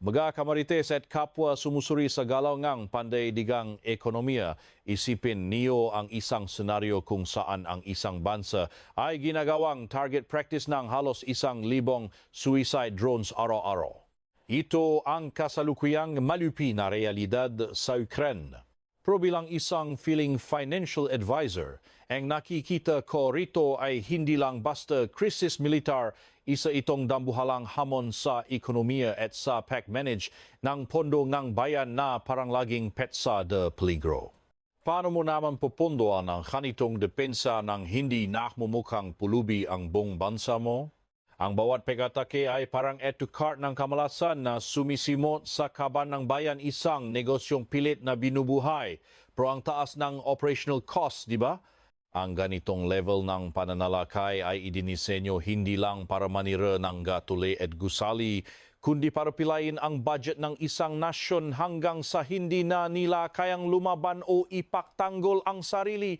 Mga kamarites at kapwa sumusuri sa galaw ngang panday digang ekonomiya, isipin niyo ang isang senaryo kung saan ang isang bansa ay ginagawang target practice ng halos 1,000 suicide drones araw-araw. Ito ang kasalukuyang malupi na realidad sa Ukraine. Pero bilang isang feeling financial advisor, ang nakikita ko rito ay hindi lang basta krisis militar, isa itong dambuhalang hamon sa ekonomiya at sa pag-manage ng pondo ng bayan na parang laging petsa de peligro. Paano mo naman pupundoan ang kanitong depensa ng hindi nakmumukhang pulubi ang buong bansa mo? Ang bawat pag-atake ay parang add to cart ng kamalasan na sumisimot sa kaban ng bayan, isang negosyong pilit na binubuhay. Pero ang taas ng operational cost, di ba? Ang ganitong level ng pananalakay ay idinisenyo hindi lang para manira ng gatuli at gusali, kundi para pilayin ang budget ng isang nasyon hanggang sa hindi na nila kayang lumaban o ipaktanggol ang sarili.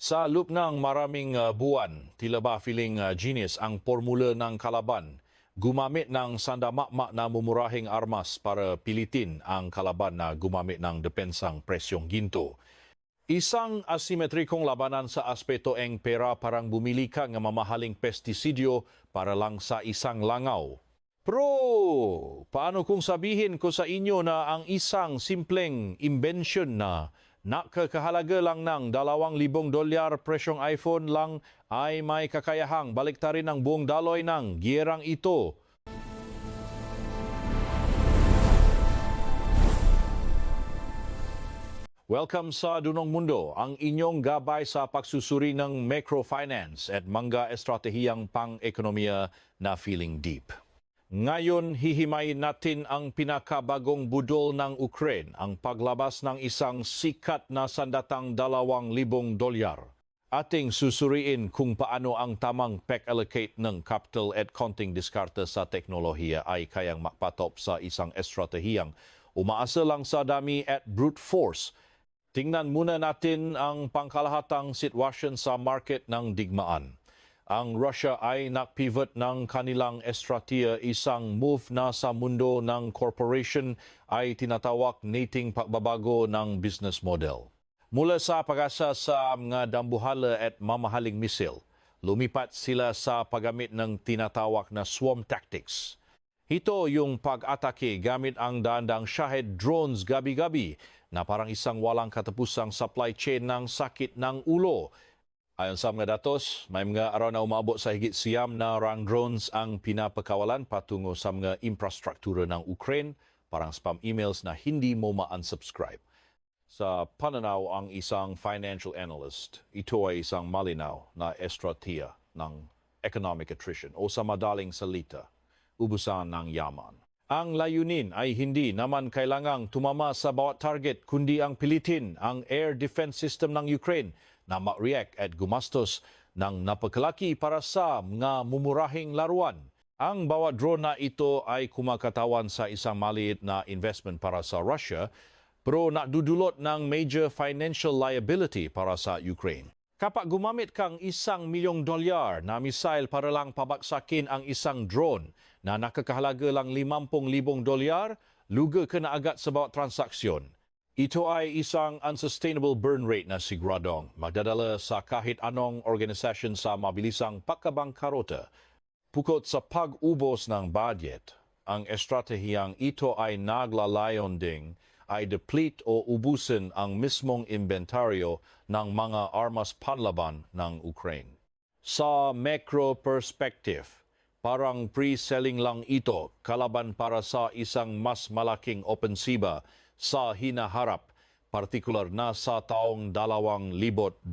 Sa loob ng maraming buwan, tila ba feeling genius ang formula ng kalaban. Gumamit ng sandamakmak na mumurahing armas para pilitin ang kalaban na gumamit ng depensang presyong ginto. Isang asimetrikong labanan sa aspeto ng pera, parang bumili ka ng mamahaling pestisidyo para lang sa isang langaw. Pero paano kung sabihin ko sa inyo na ang isang simpleng invention na nakakahalaga lang ng $2,000 presyong iPhone lang ay may kakayahang baliktarin ang buong daloy ng giyerang ito? Welcome sa Dunong Mundo, ang inyong gabay sa pagsusuri ng microfinance at mga estratehiyang pang-ekonomiya na feeling deep. Ngayon, hihimayin natin ang pinakabagong budol ng Ukraine, ang paglabas ng isang sikat na sandatang $2,000. Ating susuriin kung paano ang tamang pag-allocate ng capital at konting diskarte sa teknolohiya ay kayang makpatop sa isang estratehiyang umaasa lang sa dami at brute force. Tingnan muna natin ang pangkalahatang sitwasyon sa market ng digmaan. Ang Russia ay nakpivot ng kanilang estratehiya, isang move na sa mundo ng corporation ay tinatawag nating pagbabago ng business model. Mula sa pag-asa sa mga dambuhala at mamahaling misil, lumipat sila sa paggamit ng tinatawag na swarm tactics. Ito yung pag-atake gamit ang daandang Shahed drones gabi-gabi na parang isang walang katapusang supply chain ng sakit ng ulo. Ayon sa mga datos, may mga araw na umabot sa higit 9 na rang drones ang pinapakawalan patungo sa mga infrastruktura ng Ukraine, parang spam emails na hindi mo ma-unsubscribe. Sa pananaw ang isang financial analyst, ito ay isang malinaw na estratehiya ng economic attrition o sa madaling salita, ubusan ng yaman. Ang layunin ay hindi naman kailangang tumama sa bawat target, kundi ang pilitin ang air defense system ng Ukraine na ma-react at gumastos ng napakalaki para sa mga mumurahing laruan. Ang bawat drone na ito ay kumakatawan sa isang maliit na investment para sa Russia, pero nakdudulot ng major financial liability para sa Ukraine. Kapag gumamit kang $1,000,000 na missile para lang pabagsakin ang isang drone na nakakahalaga lang $50,000, luga ka na agad sa bawat transaksyon. Ito ay isang unsustainable burn rate na siguradong magdadala sa kahit anong organisasyon sa mabilisang pagkabangkarota. Bukod sa pag-ubos ng budget, ang estratehiyang ito ay naglalayon ding ay deplete o ubusin ang mismong inventaryo ng mga armas panlaban ng Ukraine. Sa macro perspective, parang pre-selling lang ito kalaban para sa isang mas malaking opensiba sa hinaharap, partikular na sa taong 2026.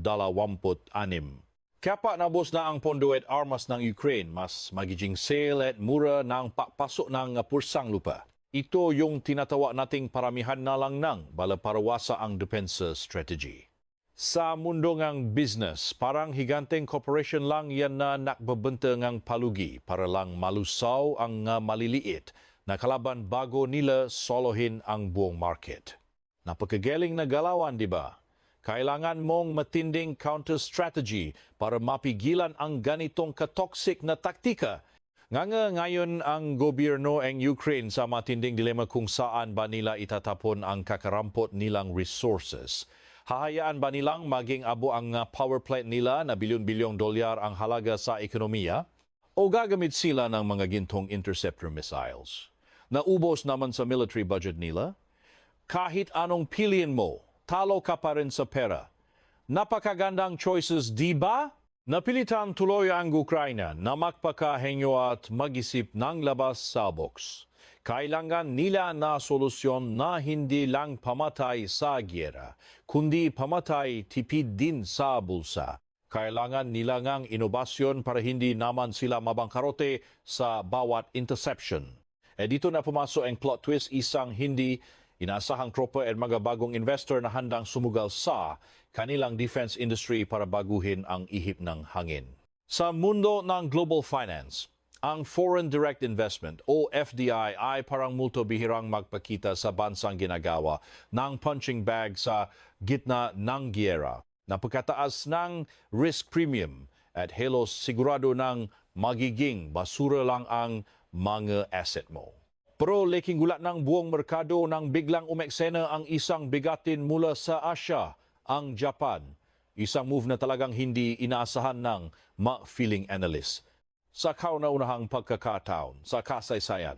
Kapag nabos na ang pondo at armas ng Ukraine, mas magiging sale at mura ng pakpasok ng pursang lupa. Ito yung tinatawag nating paramihan na lang ng balaparawasa ang depensa strategy. Sa mundo ng business, parang higanteng corporation lang yan na nakbabenta ng palugi para lang malusaw ang maliliit na kalaban bago nila solohin ang buong market. Napakagaling na galawan, di ba? Kailangan mong matinding counter strategy para mapigilan ang ganitong katoxic na taktika. Ngayon ang gobyerno ng Ukraine sa matinding dilema kung saan ba nila itatapon ang kakarampot nilang resources. Hahayaan ba nilang maging abo ang power plant nila na bilyon-bilyong dolyar ang halaga sa ekonomiya? O gagamit sila ng mga gintong interceptor missiles? Naubos naman sa military budget nila? Kahit anong piliin mo, talo ka pa rin sa pera. Napakagandang choices, di ba? Napilitan tuloy ang Ukraina na magpakahenyo at mag-isip ng labas sa box. Kailangan nila na solusyon na hindi lang pamatay sa gyera, kundi pamatay tipid din sa bulsa. Kailangan nila ngang inobasyon para hindi naman sila mabangkarote sa bawat interception. Dito na pumasok ang plot twist, isang hindi inasahang tropa at mga bagong investor na handang sumugal sa kanilang defense industry para baguhin ang ihip ng hangin. Sa mundo ng global finance, ang Foreign Direct Investment o FDI ay parang multo bihirang magpakita sa bansang ginagawa ng punching bag sa gitna ng gyera. Napakataas ng risk premium at halos sigurado ng magiging basura lang ang mga asset mo. Pero leking gulat ng buong merkado nang biglang umeksena ang isang bigatin mula sa Asia, ang Japan. Isang move na talagang hindi inaasahan ng ma-feeling analyst. Sa kauna-unahang pagkakataon sa kasaysayan,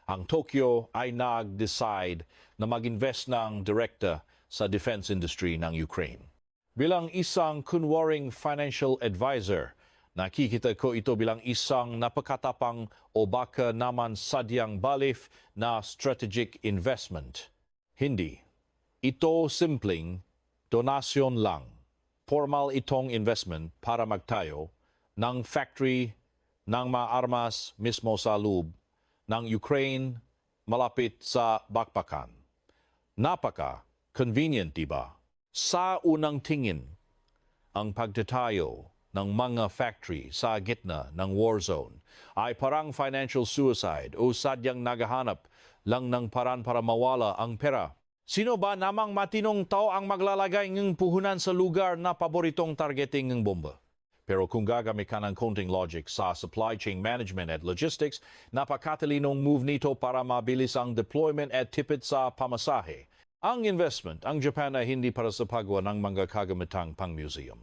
ang Tokyo ay nag-decide na mag-invest ng direkta sa defense industry ng Ukraine. Bilang isang kunwaring financial advisor, nakikita ko ito bilang isang napakatapang o baka naman sadyang balif na strategic investment. Hindi. Ito simpleng donasyon lang. Formal itong investment para magtayo ng factory ng mga armas mismo sa loob ng Ukraine malapit sa bakbakan. Napaka-convenient, diba? Sa unang tingin, ang pagtatayo ng mga factory sa gitna ng war zone ay parang financial suicide o sadyang naghahanap lang ng paraan para mawala ang pera. Sino ba namang matinong tao ang maglalagay ng puhunan sa lugar na paboritong targeting ng bomba? Pero kung gagamit ka ng konting logic sa supply chain management at logistics, napakatalinong move nito para mabilis ang deployment at tipid sa pamasahe. Ang investment, ang Japan ay hindi para sa paggawa ng mga kagamitang pang-museum.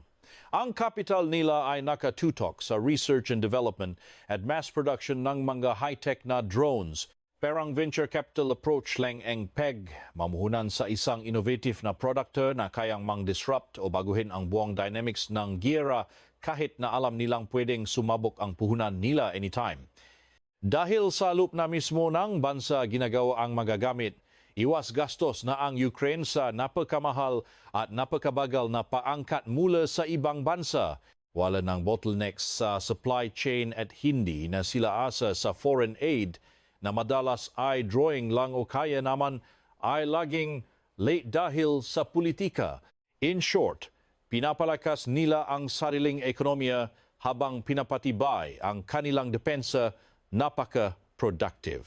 Ang capital nila ay nakatutok sa research and development at mass production ng mga high-tech na drones. Pero ang venture capital approach lang ang PEG, mamuhunan sa isang innovative na produkto na kayang mang-disrupt o baguhin ang buong dynamics ng gyera kahit na alam nilang pwedeng sumabok ang puhunan nila anytime. Dahil sa loop na mismo ng bansa ginagawa ang magagamit, iwas gastos na ang Ukraine sa napakamahal at napakabagal na paangkat mula sa ibang bansa. Wala ng bottlenecks sa supply chain at hindi na sila asa sa foreign aid na madalas ay drawing lang o kaya naman ay laging late dahil sa politika. In short, pinapalakas nila ang sariling ekonomiya habang pinapatibay ang kanilang depensa, napaka-productive.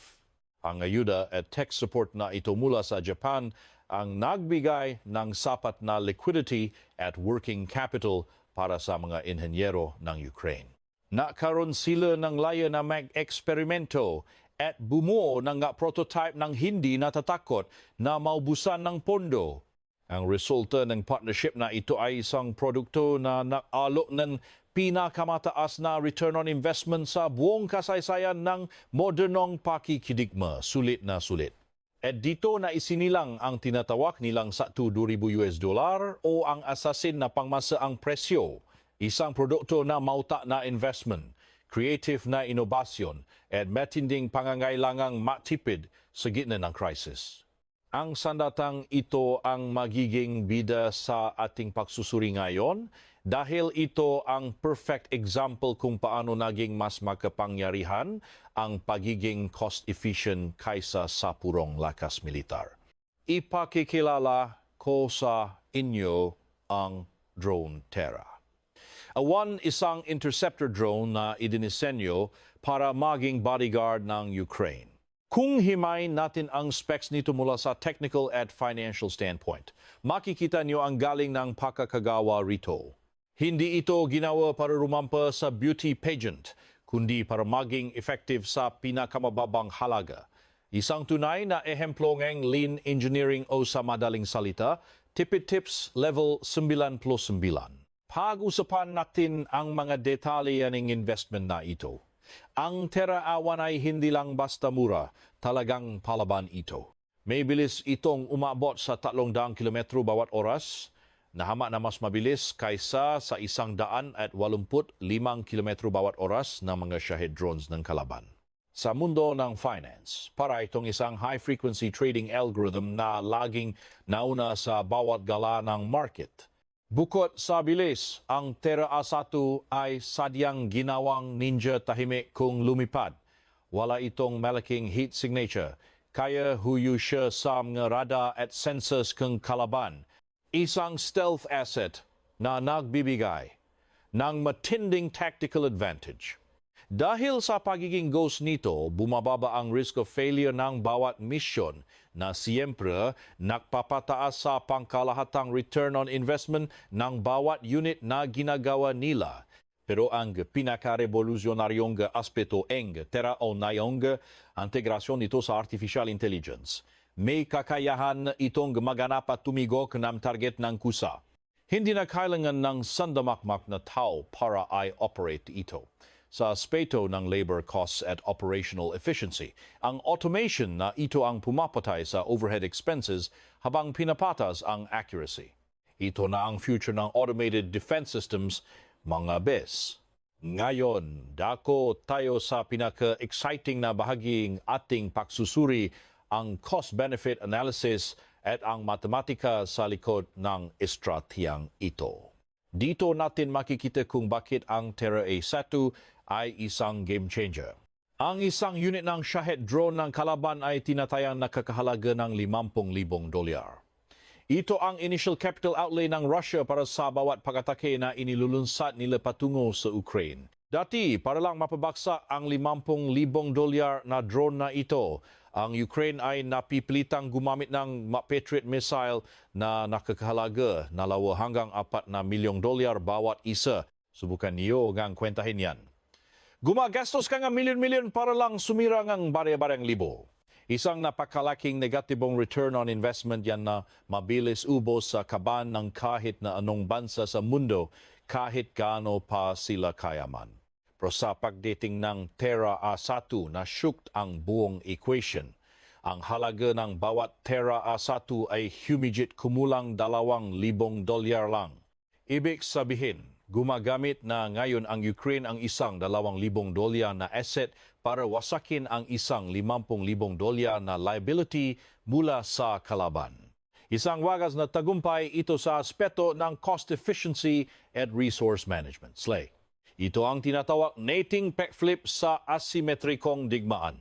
Ang ayuda at tech support na ito mula sa Japan ang nagbigay ng sapat na liquidity at working capital para sa mga inhenyero ng Ukraine. Nakaroon sila ng laya na mag-eksperimento at bumuo ng prototype ng hindi natatakot na maubusan ng pondo. Ang resulta ng partnership na ito ay isang produkto na naalok ng pinakamataas na return on investment sa buong kasaysayan ng modernong pakikidigma, sulit na sulit. At dito na isinilang ang tinatawag nilang sa $2,000 o ang assassin na pangmasa ang presyo, isang produkto na mauta na investment, creative na inobasyon at matinding pangangailangang matipid sa gitna ng crisis. Ang sandatang ito ang magiging bida sa ating pagsusuri ngayon dahil ito ang perfect example kung paano naging mas makapangyarihan ang pagiging cost-efficient kaysa sa purong lakas militar. Ipakikilala ko sa inyo ang Drone Terra. Isang interceptor drone na idinisenyo para maging bodyguard ng Ukraine. Kung himayin natin ang specs nito mula sa technical at financial standpoint, makikita niyo ang galing ng pakakagawa rito. Hindi ito ginawa para rumampa sa beauty pageant, kundi para maging effective sa pinakamababang halaga. Isang tunay na ehemplo ng lean engineering o sa madaling salita, Tipid Tips Level 99. Pag-usapan natin ang mga detalye ng investment na ito. Ang Terra-A1 ay hindi lang basta mura, talagang palaban ito. May bilis itong umabot sa 300 kilometro bawat oras, nahama na mas mabilis kaysa sa 185 kilometro bawat oras ng mga Shahed drones ng kalaban. Sa mundo ng finance, para itong isang high-frequency trading algorithm na laging nauna sa bawat gala ng market. Bukod sa bilis, ang Terra-A1 ay sadyang ginawang ninja tahimik kung lumipad. Wala itong malaking heat signature, kaya huyo siya sa mga radar at sensors kung kalaban. Isang stealth asset na nagbibigay ng matinding tactical advantage. Dahil sa pagiging ghost nito, bumababa ang risk of failure ng bawat mission na siyempre nagpapataas sa pangkalahatang return on investment ng bawat unit na ginagawa nila. Pero ang pinaka-revolutionaryong aspeto ng Terra-A1 ang integrasyon nito sa artificial intelligence. May kakayahan itong maganap at tumigok ng target ng kusa. Hindi na kailangan ng sandamakmak na tao para i-operate ito. Sa aspeto ng labor costs at operational efficiency, ang automation na ito ang pumapatay sa overhead expenses habang pinapatas ang accuracy. Ito na ang future ng automated defense systems, mga BES. Ngayon, dako tayo sa pinaka-exciting na bahaging ating pagsusuri, ang cost-benefit analysis at ang matematika sa likod ng estratehiyang ito. Dito natin makikita kung bakit ang Terra-A1 ay isang game changer. Ang isang unit ng Shahed drone ng kalaban ay tinatayang nakakahalaga ng $50,000. Ito ang initial capital outlay ng Russia para sa bawat pag-atake na inilulunsad nila patungo sa Ukraine. Dati, para lang mapabagsak ang $50,000 na drone na ito, ang Ukraine ay napipilitang gumamit ng Patriot missile na nakakahalaga na $2 hanggang $4 milyong bawat isa. Subukan niyo ang kwentahin yan. Gumagastos ka nga milyon-milyon para lang sumira ng barya-baryang libo. Isang napakalaking negatibong return on investment yan na mabilis ubos sa kaban ng kahit na anong bansa sa mundo kahit gaano pa sila kayaman. Pero sa pagdating ng Terra-A1 na shook ang buong equation. Ang halaga ng bawat Terra-A1 ay humigit kumulang $2,000 lang. Ibig sabihin, gumagamit na ngayon ang Ukraine ang isang $2,000 na asset para wasakin ang isang $50,000 na liability mula sa kalaban. Isang wagas na tagumpay ito sa aspeto ng cost efficiency at resource management. Slay. Ito ang tinatawag nating backflip sa asimetrikong digmaan.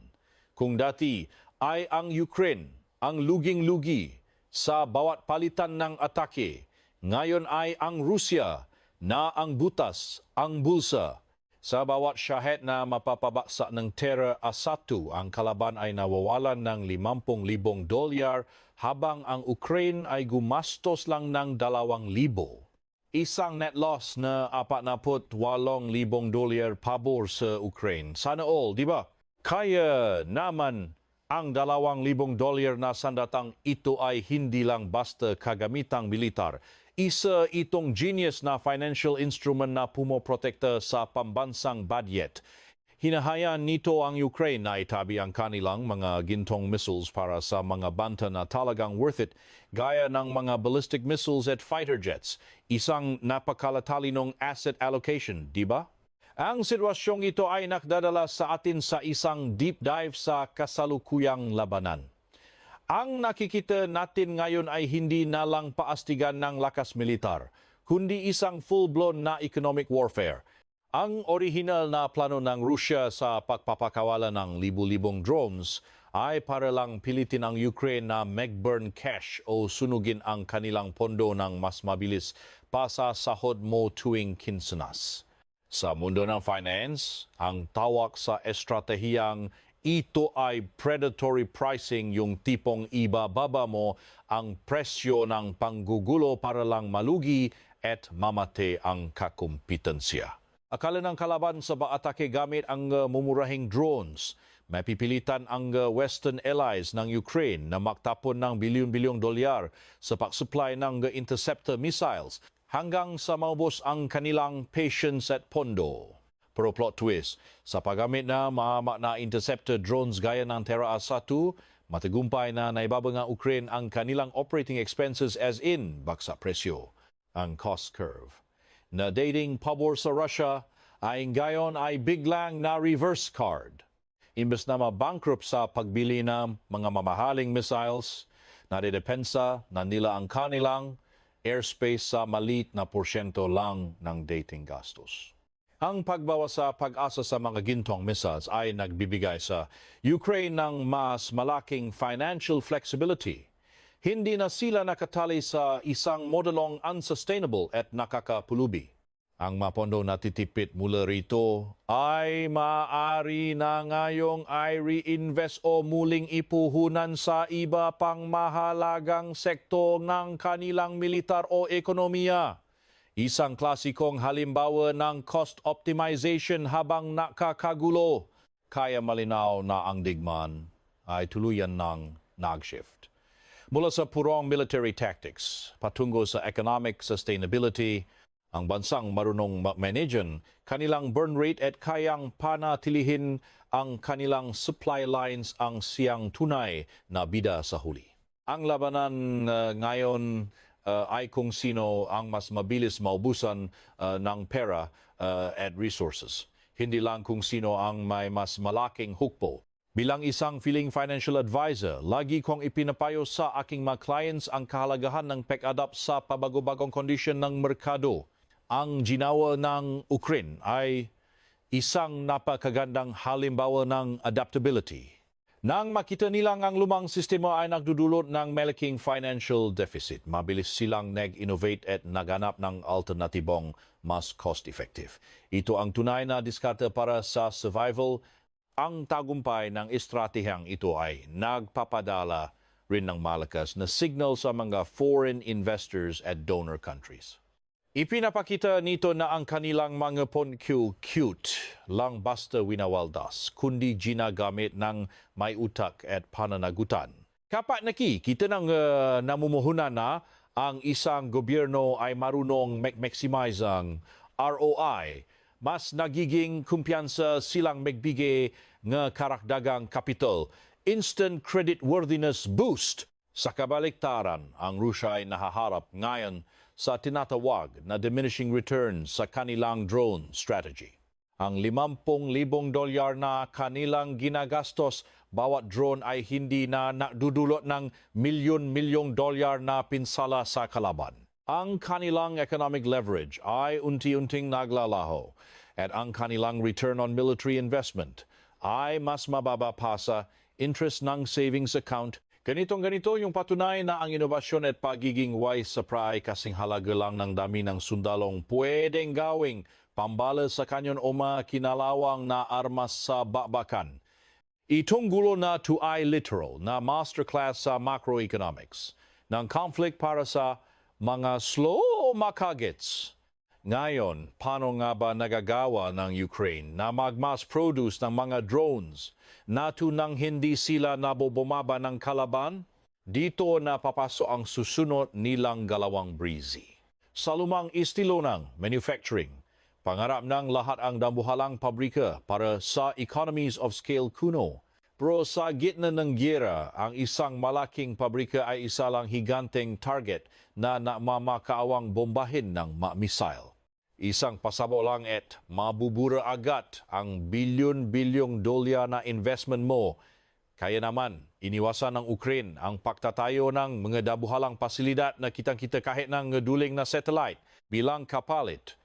Kung dati ay ang Ukraine ang luging-lugi sa bawat palitan ng atake, ngayon ay ang Rusya na ang butas, ang bulsa. Sa bawat Shahed na mapapabaksa ng Terra-A1, ang kalaban ay nawawalan ng $50,000 habang ang Ukraine ay gumastos lang ng $2,000. Isang net loss na $48,000 pabor sa Ukraine. Sana all, di ba? Kaya naman ang $2,000 na sandatang ito ay hindi lang basta kagamitang militar. Isa itong genius na financial instrument na pumoprotekta sa pambansang budget. Hinahayaan nito ang Ukraine na itabi ang kanilang mga gintong missiles para sa mga banta na talagang worth it, gaya ng mga ballistic missiles at fighter jets. Isang napakalatalinong asset allocation, di ba? Ang sitwasyong ito ay nakdadala sa atin sa isang deep dive sa kasalukuyang labanan. Ang nakikita natin ngayon ay hindi na lang paastigan ng lakas militar, kundi isang full-blown na economic warfare. Ang orihinal na plano ng Rusya sa pagpapakawala ng libu-libong drones ay para lang pilitin ang Ukraine na mag-burn cash o sunugin ang kanilang pondo ng mas mabilis pa sa sahod mo tuwing kinsunas. Sa mundo ng finance, ang tawag sa estratehiyang ito ay predatory pricing, yung tipong ibababa mo ang presyo ng panggugulo para lang malugi at mamate ang kakumpitensya. Akala ng kalaban sa atake gamit ang mumurahing drones. May pipilitan ang Western allies ng Ukraine na magtapon ng bilyon-bilyong dolyar sa pag-supply ng interceptor missiles hanggang sa maubos ang kanilang patience at pondo. Pero plot twist, sa paggamit na mahama na interceptor drones gaya ng Terra-1, matagumpay na naibaba ng Ukraine ang kanilang operating expenses as in baksa presyo, ang cost curve. Na dating pabor sa Russia ay ngayon ay biglang na reverse card. Imbes na mabankrupt sa pagbili ng mga mamahaling missiles, nadidepensa na nila ang kanilang airspace sa maliit na porsyento lang ng dating gastos. Ang pagbawa sa pag-asa sa mga gintong missiles ay nagbibigay sa Ukraine ng mas malaking financial flexibility. Hindi na sila nakatali sa isang modelong unsustainable at nakakapulubi. Ang mapondo na titipit mula rito ay maaari na ngayong ay reinvest o muling ipuhunan sa iba pang mahalagang sektor ng kanilang militar o ekonomiya. Isang klasikong halimbawa ng cost optimization habang nakakagulo. Kaya malinaw na ang digmaan ay tuluyan ng nag-shift. Mula sa purong military tactics, patungo sa economic sustainability, ang bansang marunong managen kanilang burn rate at kayang panatilihin ang kanilang supply lines ang siyang tunay na bida sa huli. Ang labanan ngayon ay kung sino ang mas mabilis maubusan ng pera at resources. Hindi lang kung sino ang may mas malaking hukbo. Bilang isang feeling financial advisor, lagi kong ipinapayo sa aking mga clients ang kahalagahan ng pag-adapt sa pabago-bagong kondisyon ng merkado. Ang ginawa ng Ukraine ay isang napakagandang halimbawa ng adaptability. Nang makita nilang ang lumang sistema ay nagdudulot ng malaking financial deficit, mabilis silang nag-innovate at naganap ng alternatibong mas cost-effective. Ito ang tunay na diskarte para sa survival. Ang tagumpay ng estratehiyang ito ay nagpapadala rin ng malakas na signal sa mga foreign investors at donor countries. Ipinapakita nito na ang kanilang mga cute lang basta winawaldas, kundi ginagamit ng may utak at pananagutan. Kapag nakikita ng namumuhunan na ang isang gobyerno ay marunong maximize ang ROI, mas nagiging kumpiyansa silang magbigay ng karagdagang capital, instant credit worthiness boost. Sa kabaliktaran, ang Rusya ay nahaharap ngayon sa tinatawag na diminishing returns sa kanilang drone strategy. Ang 50,000 dolyar na kanilang ginagastos bawat drone ay hindi na nadudulot ng milyon-milyong dolyar na pinsala sa kalaban. Ang kanilang economic leverage ay unti-unting naglalaho at ang kanilang return on military investment ay mas mababa pa sa interest ng savings account. Ganito yung patunay na ang inobasyon at pagiging wise sa pray kasing halaga lang ng dami ng sundalong pwedeng gawing pambala sa kanyon o mga kinalawang na armas sa bakbakan. Itong gulo na to ay literal na masterclass sa macroeconomics ng conflict para sa mga slow makagets. Ngayon, paano nga ba nagagawa ng Ukraine na mag-mass produce ng mga drones na tunang hindi sila nabobumaba ng kalaban? Dito na papasok ang susunod nilang galawang breezy. Sa lumang estilo ng manufacturing, pangarap ng lahat ang dambuhalang pabrika para sa economies of scale kuno. Pero sa gitna ng giyera, ang isang malaking pabrika ay isa lang higanteng target na namamakaawang bombahin ng missile. Isang pasabo lang at mabubura agad ang bilyon-bilyong dolyar na investment mo. Kaya naman, iniwasan ng Ukraine ang pagtatayo ng mga dabuhalang pasilidad na kitang-kita kahit ng duling na satellite bilang kapalit.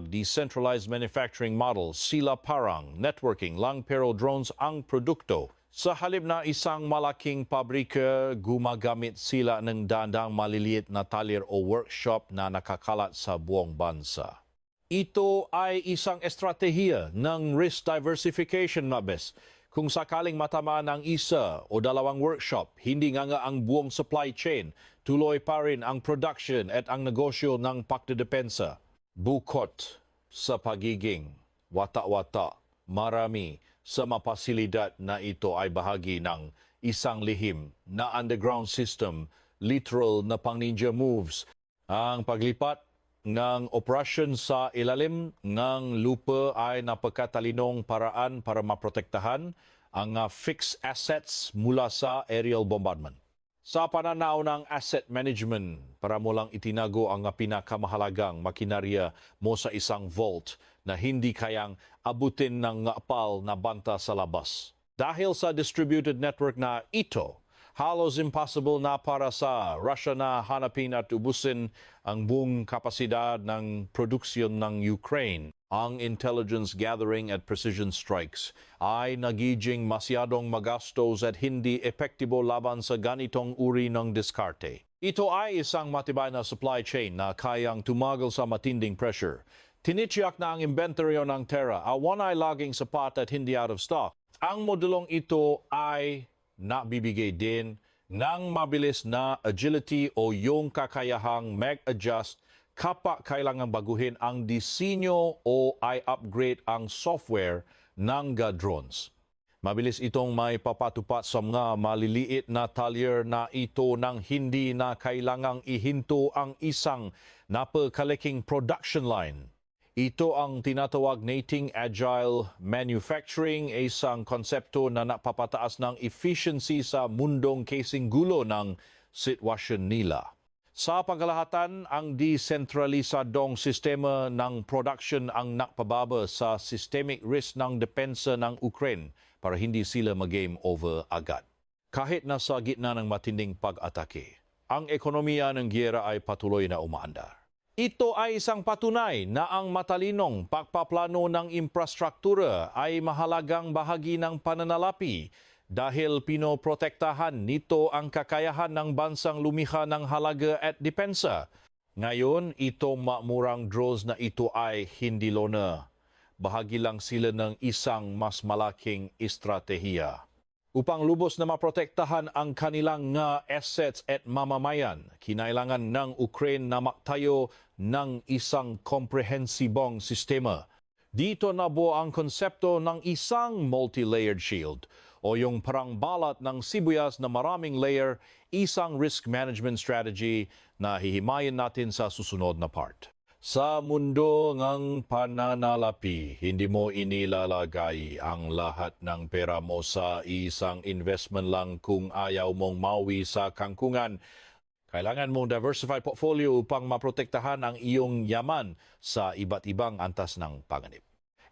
Decentralized manufacturing model, sila parang networking lang pero drones ang produkto. Sa halip na isang malaking pabrika, gumagamit sila ng dandang maliliit na talyer o workshop na nakakalat sa buong bansa. Ito ay isang estratehiya ng risk diversification, mabes. Kung sakaling matama ng isa o dalawang workshop, hindi nga ang buong supply chain, tuloy pa rin ang production at ang negosyo ng pagdedepensa. Bukod sa pagiging wata-wata. Marami sa mapasilidad na ito ay bahagi ng isang lihim na underground system, literal na pang-ninja moves. Ang paglipat ng operasyon sa ilalim ng lupa ay napagkatalinong paraan para maprotektahan ang fixed assets mula sa aerial bombardment. Sa pananaw ng asset management, para mo lang itinago ang pinakamahalagang makinarya mo sa isang vault na hindi kayang abutin ng ngapal na banta sa labas. Dahil sa distributed network na ito, halos impossible na para sa Russia na hanapin at ubusin ang buong kapasidad ng produksyon ng Ukraine. Ang intelligence gathering at precision strikes ay nagiging masyadong magastos at hindi epektibo laban sa ganitong uri ng diskarte. Ito ay isang matibay na supply chain na kayang tumagal sa matinding pressure. Tinitiyak na ang inventoryo ng Terra awan ay laging sapat at hindi out of stock. Ang modulong ito ay nabibigay din ng mabilis na agility o yung kakayahang mag-adjust kapag kailangan baguhin ang disenyo o ay upgrade ang software ng drones. Mabilis itong may papatupat sa mga maliliit na talyer na ito nang hindi na kailangang ihinto ang isang napakalaking production line. Ito ang tinatawag nating agile manufacturing, isang konsepto na napapataas ng efficiency sa mundong kasing gulo ng sitwasyon nila. Sa pangkalahatan, ang desentralisadong sistema ng production ang nakpababa sa systemic risk ng depensa ng Ukraine para hindi sila mag-game over agad. Kahit nasa gitna ng matinding pag-atake, ang ekonomiya ng giyera ay patuloy na umaandar. Ito ay isang patunay na ang matalinong pagpaplano ng infrastruktura ay mahalagang bahagi ng pananalapi dahil pinoprotektahan nito ang kakayahan ng bansang lumikha ng halaga at depensa. Ngayon, itong murang drones na ito ay hindi lona. Bahagi lang sila ng isang mas malaking estratehiya. Upang lubos na maprotektahan ang kanilang assets at mamamayan, kinailangan ng Ukraine na maktayo ng isang komprehensibong sistema. Dito nabuo ang konsepto ng isang multi-layered shield o yung parang balat ng sibuyas na maraming layer, isang risk management strategy na hihimayin natin sa susunod na part. Sa mundo ng pananalapi, hindi mo inilalagay ang lahat ng pera mo sa isang investment lang kung ayaw mong mawi sa kangkungan. Kailangan mong diversified portfolio upang maprotektahan ang iyong yaman sa iba't ibang antas ng panganib.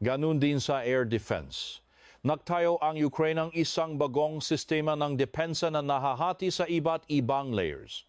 Ganun din sa air defense. Nagtayo ang Ukraine ng isang bagong sistema ng depensa na nahahati sa iba't ibang layers.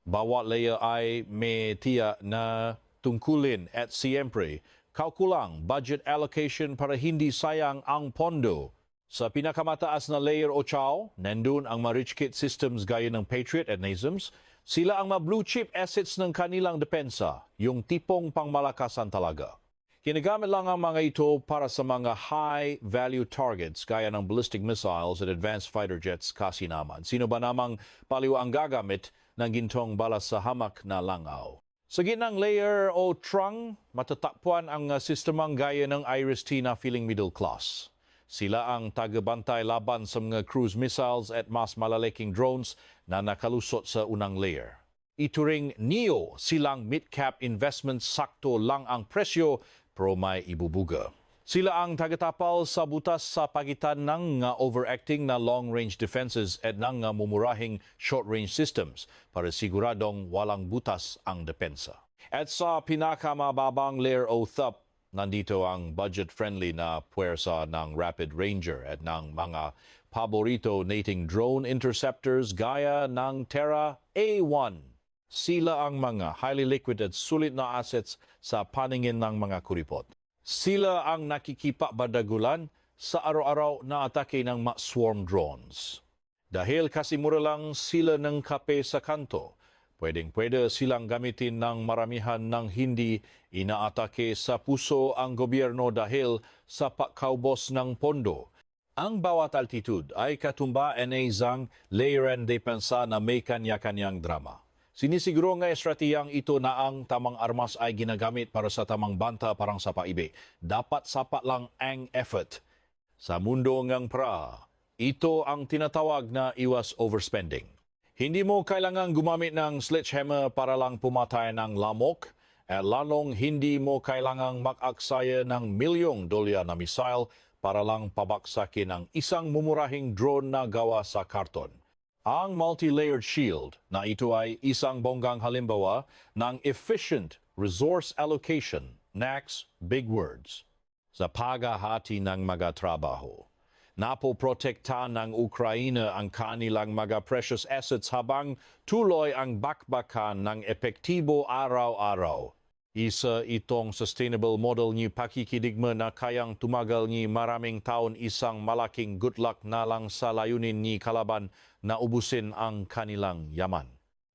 Bawat layer ay may tiya na tungkulin at siyempre, kaukulang budget allocation para hindi sayang ang pondo. Sa pinakamataas na layer o chow, nandun ang ma-rich kit systems gaya ng Patriot at NASAMS. Sila ang ma-blue chip assets ng kanilang depensa, yung tipong pangmalakasan talaga. Kinagamit lang ang mga ito para sa mga high-value targets gaya ng ballistic missiles at advanced fighter jets kasi naman. Sino ba namang paliw ang gagamit ng gintong bala sa hamak na langaw? Sa gitnang layer o trunk, matatakpuan ang sistemang gaya ng IRIS-T na feeling middle class. Sila ang tagabantay laban sa mga cruise missiles at mas malalaking drones na nakalusot sa unang layer. Ito ring NEO, silang mid-cap investment, sakto lang ang presyo pero may ibubuga. Sila ang tagatapal sa butas sa pagitan ng overacting na long-range defenses at ng mumurahing short-range systems para siguradong walang butas ang depensa. At sa pinakamababang layer o THUP, nandito ang budget-friendly na puwersa ng Rapid Ranger at ng mga paborito nating drone interceptors gaya ng Terra A1. Sila ang mga highly liquid at sulit na assets sa paningin ng mga kuripot. Sila ang nakikipabadagulan sa araw-araw na atake ng swarm drones. Dahil kasi mura lang sila ng kape sa kanto, pwedeng-pwede silang gamitin ng maramihan ng hindi inaatake sa puso ang gobyerno dahil sa pagkaubos ng pondo. Ang bawat altitude ay katumba ng isang layer and depensa na may kanya-kanyang drama. Sinisiguro nga estratehiyang ito na ang tamang armas ay ginagamit para sa tamang banta parang sa paibe. Dapat sapat lang ang effort. Sa mundo ngang pra, ito ang tinatawag na iwas overspending. Hindi mo kailangang gumamit ng sledgehammer para lang pumatay ng lamok at lalong hindi mo kailangang mag-aksaya ng milyong dolyar na missile para lang pabaksakin ang isang mumurahing drone na gawa sa karton. Ang multi-layered shield na ito ay isang bonggang halimbawa ng efficient resource allocation, NACS big words, sa paghahati ng mga trabaho. Napoprotekta ng Ukraina ang kanilang mga precious assets habang tuloy ang bakbakan ng epektibo araw-araw. Isa itong sustainable model ni pakikidigma na kayang tumagal ni maraming taon, isang malaking good luck na lang sa layunin ni kalaban na ubusin ang kanilang yaman.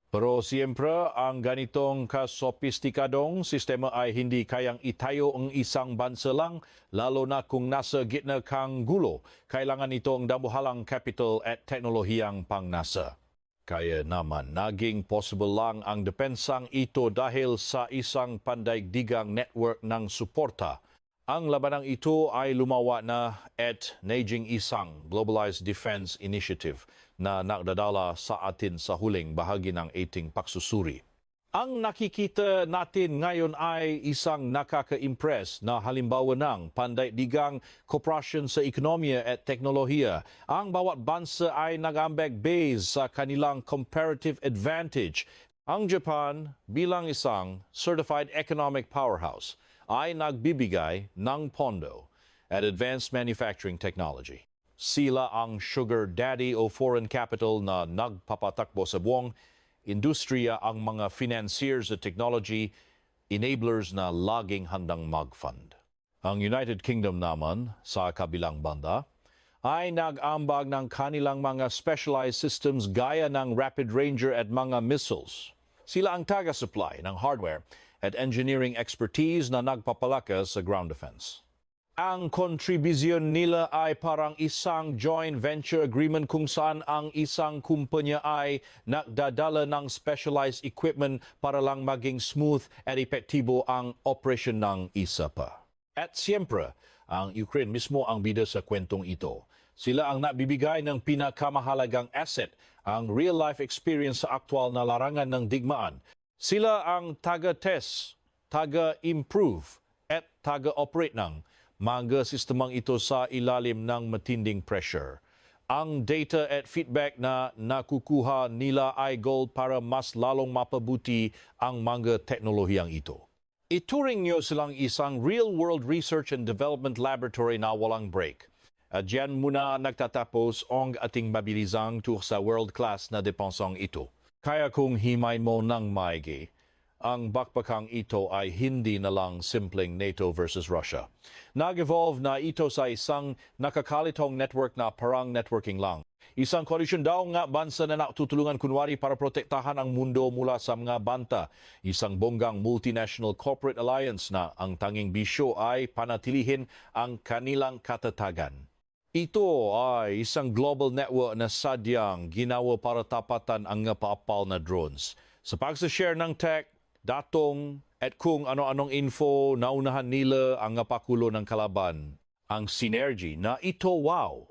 Pero siyempre, ang ganitong kasopistikadong sistema ay hindi kayang itayo ang isang bansa lang, lalo na kung nasa gitna kang gulo. Kailangan itong damuhalang capital at teknolohiyang pangnasa. Kaya naman, naging possible lang ang depensang ito dahil sa isang pandaigdigang network ng suporta. Ang labanang ito ay lumawa na at naging isang Globalized Defense Initiative na nagdadala sa atin sa huling bahagi ng ating pagsusuri. Ang nakikita natin ngayon ay isang nakaka-impress na halimbawa ng pandaigdigang kooperasyon sa ekonomiya at teknolohiya. Ang bawat bansa ay nag-ambag based sa kanilang comparative advantage. Ang Japan bilang isang certified economic powerhouse ay nagbibigay ng pondo at advanced manufacturing technology. Sila ang sugar daddy o foreign capital na nagpapatakbo sa buong industriya, ang mga financiers at technology enablers na laging handang mag-fund. Ang United Kingdom naman, sa kabilang banda, ay nag-ambag ng kanilang mga specialized systems gaya ng Rapid Ranger at mga missiles. Sila ang taga-supply ng hardware at engineering expertise na nagpapalakas sa ground defense. Ang kontribusyon nila ay parang isang joint venture agreement kung saan ang isang kumpanya ay nagdadala ng specialized equipment para lang maging smooth at epektibo ang operasyon ng isa pa. At siyempre, ang Ukraine mismo ang bida sa kwentong ito. Sila ang nabibigay ng pinakamahalagang asset, ang real-life experience sa aktwal na larangan ng digmaan. Sila ang taga-test, taga-improve at taga-operate ng mga sistemang ito sa ilalim ng matinding pressure. Ang data at feedback na nakukuha nila ay gold para mas lalong mapabuti ang mga teknolohiyang ito. Ituring niyo silang isang real-world research and development laboratory na walang break. At diyan muna nagtatapos ang ating mabilisang tour sa world-class na depensang ito. Kaya kung himay mo ng maigi, ang bakbakang ito ay hindi na lang simpleng NATO versus Russia. Nag-evolve na ito sa isang nakakalitong network na parang networking lang. Isang koalisyon daw nga bansa na natutulungan kunwari para protektahan ang mundo mula sa mga banta. Isang bonggang multinational corporate alliance na ang tanging bisyo ay panatilihin ang kanilang katatagan. Ito ay isang global network na sadyang ginawa para tapatan ang paapal na drones. Sa pagsa-share ng tech, datong at kung ano-anong info, naunahan nila ang pakulo ng kalaban. Ang synergy na ito, wow,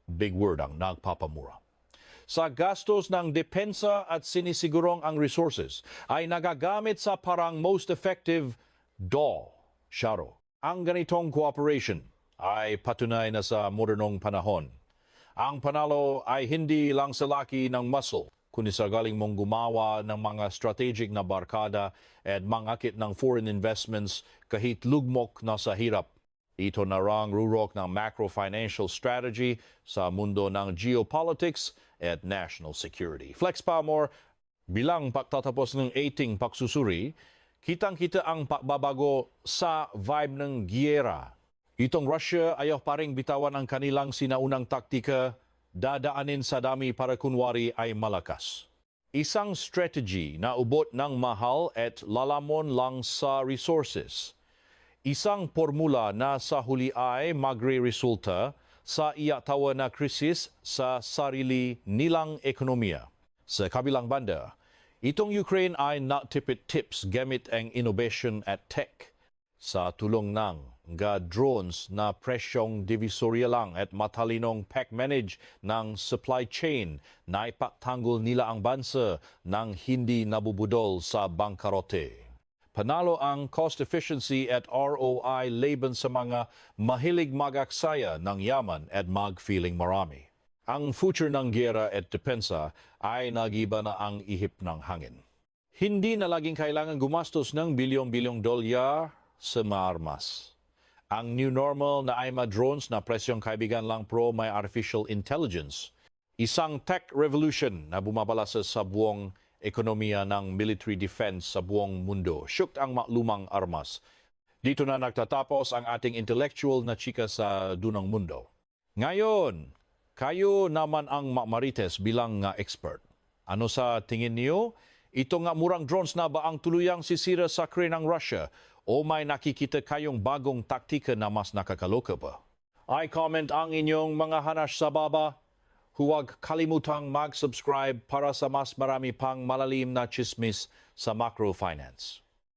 big word ang nagpapamura. Sa gastos ng depensa at sinisigurong ang resources ay nagagamit sa parang most effective sharo. Ang ganitong cooperation ay patunay na sa modernong panahon. Ang panalo ay hindi lang sa laki ng muscle, kundi sa galing mong gumawa ng mga strategic na barkada at mangakit ng foreign investments kahit lugmok na sa hirap. Ito na rang rurok ng macro-financial strategy sa mundo ng geopolitics at national security. Flex pa more, bilang pagtatapos ng ating pagsusuri, kitang-kita ang pagbabago sa vibe ng giyera. Itong Russia ayaw pa ring bitawan ang kanilang sinaunang taktika, dadaanin sa dami para kunwari ay malakas. Isang strategy na ubot ng mahal at lalamon lang sa resources. Isang formula na sa huli ay magre-resulta sa iyatawa na krisis sa sarili nilang ekonomiya. Sa kabilang banda, Itong Ukraine ay natipid tips gamit ang innovation at tech sa tulong ng drones na presyong divisorya lang at matalinong pack-manage ng supply chain na ipagtanggol nila ang bansa ng hindi nabubudol sa bangkarote. Panalo ang cost efficiency at ROI laban sa mga mahilig mag-aksaya ng yaman at mag-feeling marami. Ang future ng giyera at depensa ay nagiba na ang ihip ng hangin. Hindi na laging kailangan gumastos ng bilyong-bilyong dolyar sa maarmas. Ang new normal na AIMA drones na presyong kaibigan lang pro may artificial intelligence. Isang tech revolution na bumabala sa buong ekonomiya ng military defense sa buong mundo. Syukt ang lumang armas. Dito na nagtatapos ang ating intellectual na chika sa dunang mundo. Ngayon, kayo naman ang Marites bilang expert. Ano sa tingin niyo? Ito nga murang drones na ba ang tuluyang sisira sa krene ng Russia? O may nakikita kayong bagong taktika na mas nakakaloka pa? I-comment ang inyong mga hanas sa baba. Huwag kalimutang mag-subscribe para sa mas marami pang malalim na chismis sa macrofinance.